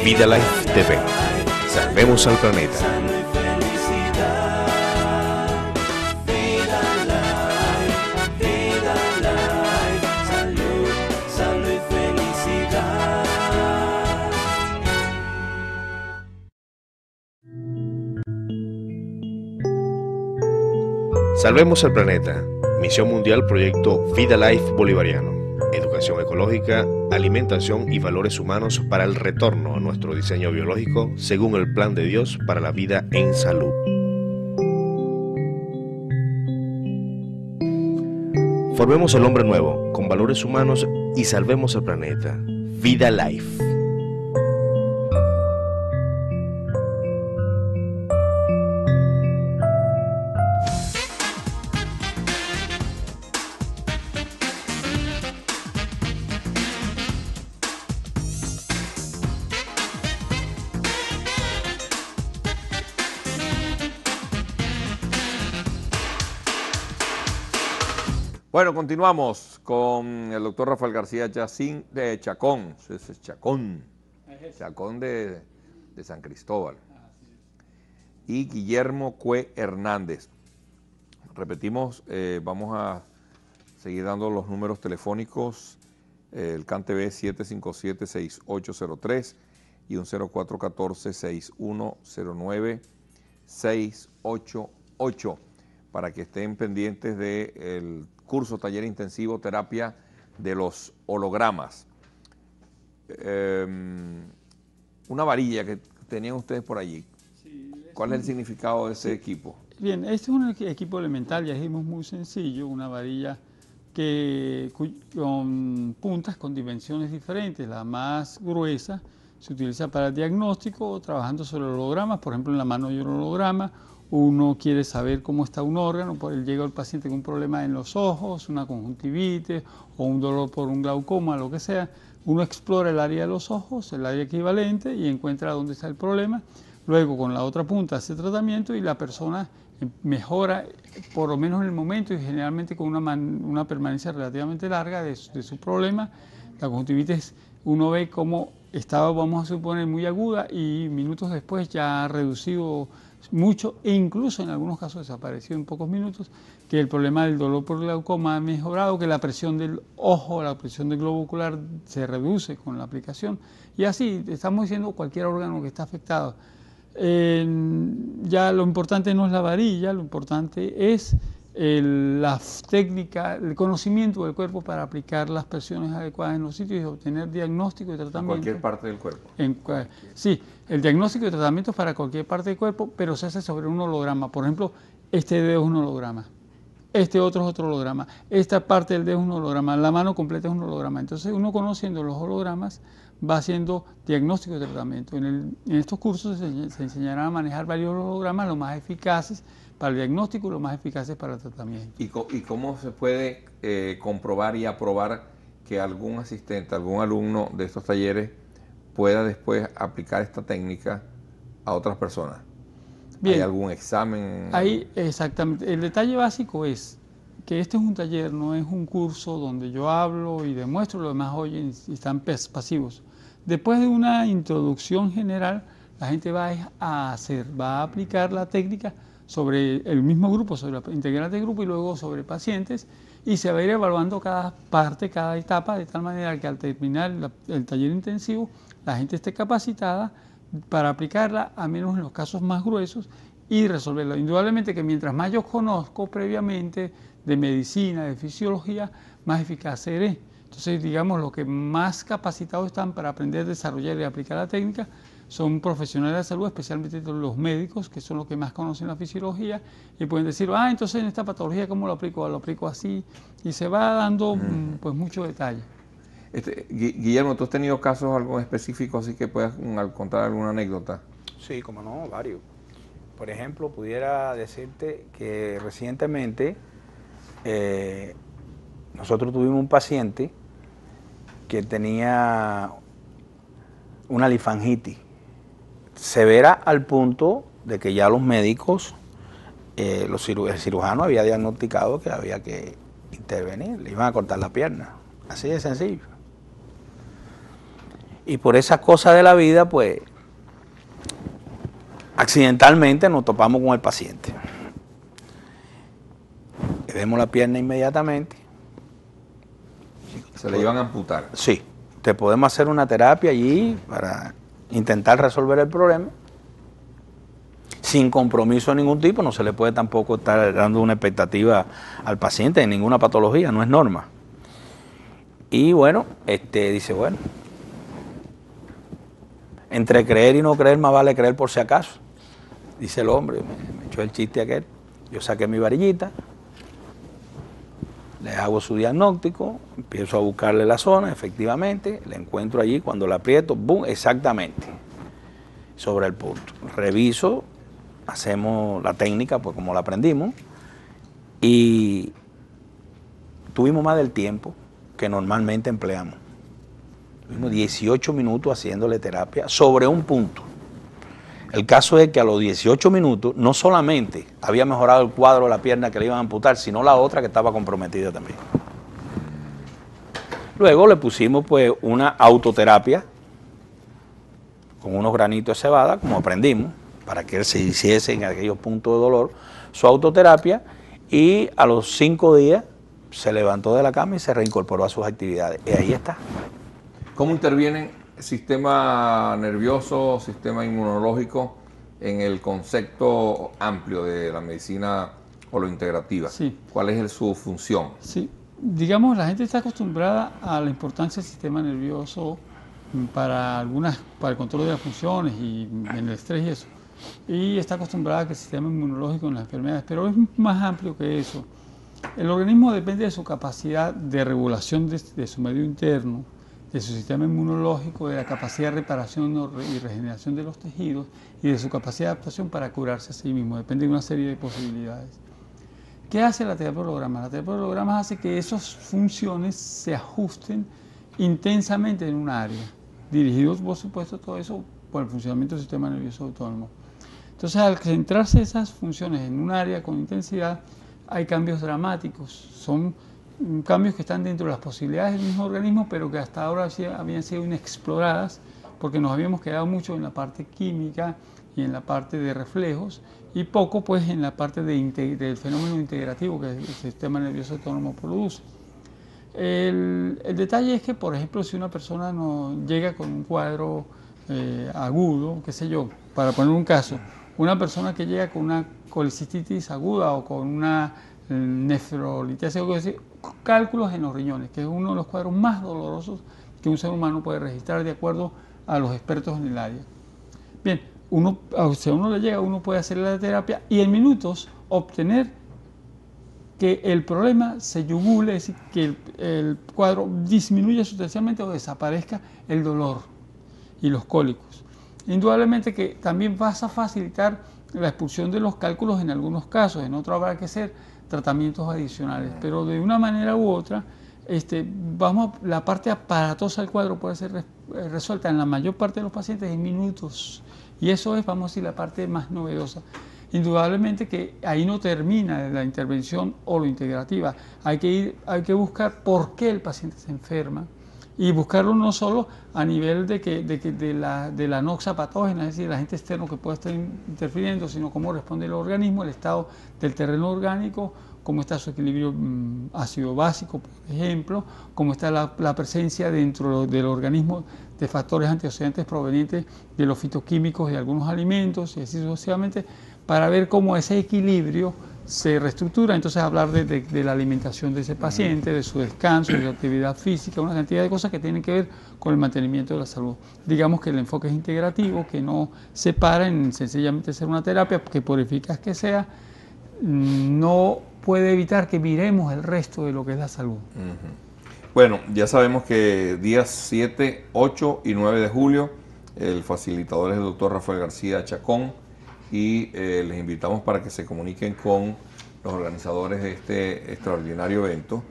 Vida Life TV. Salvemos al planeta. Salvemos al planeta. Misión Mundial Proyecto Vida Life Bolivariano. Educación ecológica, alimentación y valores humanos para el retorno a nuestro diseño biológico según el plan de Dios para la vida en salud. Formemos el hombre nuevo con valores humanos y salvemos el planeta. Vida Life. Bueno, continuamos con el doctor Rafael García Chacín de Chacón, Chacón de San Cristóbal, y Guillermo Cue Hernández. Repetimos, vamos a seguir dando los números telefónicos, el CanTV 757-6803 y un 0414-6109-688 para que estén pendientes del curso taller intensivo terapia de los hologramas. Una varilla que tenían ustedes por allí. Sí, ¿cuál es el significado de ese equipo? Bien, este es un equipo elemental, ya dijimos, muy sencillo, una varilla con puntas con dimensiones diferentes. La más gruesa se utiliza para el diagnóstico, trabajando sobre hologramas. Por ejemplo, en la mano hay un holograma. Uno quiere saber cómo está un órgano, llega el paciente con un problema en los ojos, una conjuntivitis o un dolor por un glaucoma, lo que sea. Uno explora el área de los ojos, el área equivalente, y encuentra dónde está el problema. Luego con la otra punta hace tratamiento y la persona mejora, por lo menos en el momento, y generalmente con una permanencia relativamente larga de su problema. La conjuntivitis uno ve cómo estaba, vamos a suponer, muy aguda y minutos después ya ha reducido mucho e incluso en algunos casos desapareció en pocos minutos, que el problema del dolor por glaucoma ha mejorado, que la presión del ojo, la presión del globo ocular se reduce con la aplicación, y así estamos diciendo cualquier órgano que está afectado. Ya lo importante no es la varilla, lo importante es la técnica, el conocimiento del cuerpo para aplicar las presiones adecuadas en los sitios y obtener diagnóstico y tratamiento. En cualquier parte del cuerpo. Sí, el diagnóstico y tratamiento es para cualquier parte del cuerpo, pero se hace sobre un holograma. Por ejemplo, este dedo es un holograma, este otro es otro holograma, esta parte del dedo es un holograma, la mano completa es un holograma. Entonces uno, conociendo los hologramas, va haciendo diagnóstico y tratamiento. En estos cursos se enseñará a manejar varios hologramas, los más eficaces para el diagnóstico y los más eficaces para el tratamiento. ¿Y cómo se puede comprobar y aprobar que algún asistente, algún alumno de estos talleres pueda después aplicar esta técnica a otras personas? Bien. ¿Hay algún examen? Ahí, exactamente. El detalle básico es que este es un taller, no es un curso donde yo hablo y demuestro, los demás oyen y están pasivos. Después de una introducción general, la gente va a aplicar la técnica sobre el mismo grupo, sobre la integral de grupo y luego sobre pacientes, y se va a ir evaluando cada parte, cada etapa, de tal manera que al terminar el taller intensivo la gente esté capacitada para aplicarla, a menos en los casos más gruesos, y resolverla. Indudablemente que mientras más yo conozco previamente de medicina, de fisiología, más eficaz seré. Entonces, digamos, los que más capacitados están para aprender, desarrollar y aplicar la técnica son profesionales de la salud, especialmente los médicos, que son los que más conocen la fisiología, y pueden decir, entonces en esta patología, ¿cómo lo aplico? Lo aplico así, y se va dando pues mucho detalle. Guillermo, ¿tú has tenido casos algo específicos así que puedas contar alguna anécdota? Sí, como no, varios. Por ejemplo, pudiera decirte que recientemente nosotros tuvimos un paciente que tenía una linfangitis severa al punto de que ya los médicos, el cirujano había diagnosticado que había que intervenir, le iban a cortar la pierna, así de sencillo. Y por esas cosas de la vida, pues, accidentalmente nos topamos con el paciente. Le vemos la pierna inmediatamente. Se le iban a amputar. Sí, te podemos hacer una terapia allí para intentar resolver el problema. Sin compromiso de ningún tipo, no se le puede tampoco estar dando una expectativa al paciente de ninguna patología, no es norma. Y bueno, dice, bueno, entre creer y no creer, más vale creer por si acaso. Dice el hombre, me echó el chiste aquel. Yo saqué mi varillita, le hago su diagnóstico, empiezo a buscarle la zona, efectivamente, le encuentro allí, cuando la aprieto, ¡boom!, exactamente, sobre el punto. Reviso, hacemos la técnica, pues como la aprendimos, y tuvimos más del tiempo que normalmente empleamos. Tuvimos 18 minutos haciéndole terapia sobre un punto. El caso es que a los 18 minutos no solamente había mejorado el cuadro de la pierna que le iban a amputar, sino la otra que estaba comprometida también. Luego le pusimos pues una autoterapia con unos granitos de cebada, como aprendimos, para que él se hiciese en aquellos puntos de dolor su autoterapia, y a los 5 días se levantó de la cama y se reincorporó a sus actividades. Y ahí está. ¿Cómo intervienen sistema nervioso, sistema inmunológico en el concepto amplio de la medicina holointegrativa? Sí. ¿Cuál es su función? Sí, digamos, la gente está acostumbrada a la importancia del sistema nervioso para el control de las funciones y en el estrés y eso. Y está acostumbrada a que el sistema inmunológico en las enfermedades, pero es más amplio que eso. El organismo depende de su capacidad de regulación de su medio interno, de su sistema inmunológico, de la capacidad de reparación y regeneración de los tejidos y de su capacidad de adaptación para curarse a sí mismo. Depende de una serie de posibilidades. ¿Qué hace la terapia de hologramas? La terapia de hologramas hace que esas funciones se ajusten intensamente en un área, dirigidos, por supuesto, todo eso por el funcionamiento del sistema nervioso autónomo. Entonces, al centrarse esas funciones en un área con intensidad, hay cambios dramáticos. Son cambios que están dentro de las posibilidades del mismo organismo, pero que hasta ahora habían sido inexploradas, porque nos habíamos quedado mucho en la parte química y en la parte de reflejos, y poco pues en la parte del fenómeno integrativo que el sistema nervioso autónomo produce. El detalle es que, por ejemplo, si una persona llega con un cuadro agudo, qué sé yo, para poner un caso, una persona que llega con una colicistitis aguda o con una nefrolitiasis, cálculos en los riñones, que es uno de los cuadros más dolorosos que un ser humano puede registrar de acuerdo a los expertos en el área. Bien, si a uno le llega, uno puede hacer la terapia y en minutos obtener que el problema se yugule, es decir, que el cuadro disminuya sustancialmente o desaparezca el dolor y los cólicos. Indudablemente que también vas a facilitar la expulsión de los cálculos en algunos casos, en otros habrá que hacer tratamientos adicionales, pero de una manera u otra, la parte aparatosa del cuadro puede ser resuelta en la mayor parte de los pacientes en minutos, y eso es, vamos a decir, la parte más novedosa. Indudablemente que ahí no termina la intervención holointegrativa, hay que buscar por qué el paciente se enferma, y buscarlo no solo a nivel de la noxa patógena, es decir, el agente externo que puede estar interfiriendo, sino cómo responde el organismo, el estado del terreno orgánico, cómo está su equilibrio ácido básico, por ejemplo, cómo está la presencia dentro del organismo de factores antioxidantes provenientes de los fitoquímicos de algunos alimentos, y así sucesivamente, para ver cómo ese equilibrio se reestructura. Entonces hablar de la alimentación de ese paciente, de su descanso, de su actividad física, una cantidad de cosas que tienen que ver con el mantenimiento de la salud. Digamos que el enfoque es integrativo, que no se para en sencillamente hacer una terapia, que por eficaz que sea, no puede evitar que miremos el resto de lo que es la salud. Bueno, ya sabemos que días 7, 8 y 9 de julio, el facilitador es el doctor Rafael García Chacón, y les invitamos para que se comuniquen con los organizadores de este extraordinario evento,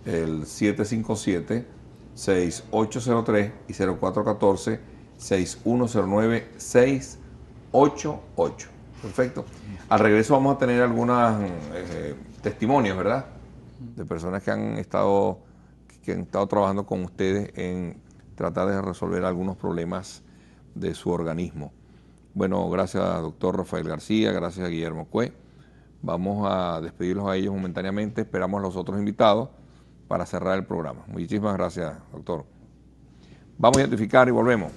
el 757-6803 y 0414-6109-688. Perfecto. Al regreso vamos a tener algunos testimonios, ¿verdad? De personas que han estado trabajando con ustedes en tratar de resolver algunos problemas de su organismo. Bueno, gracias doctor Rafael García, gracias a Guillermo Cue. Vamos a despedirlos a ellos momentáneamente, esperamos a los otros invitados para cerrar el programa. Muchísimas gracias, doctor. Vamos a identificar y volvemos.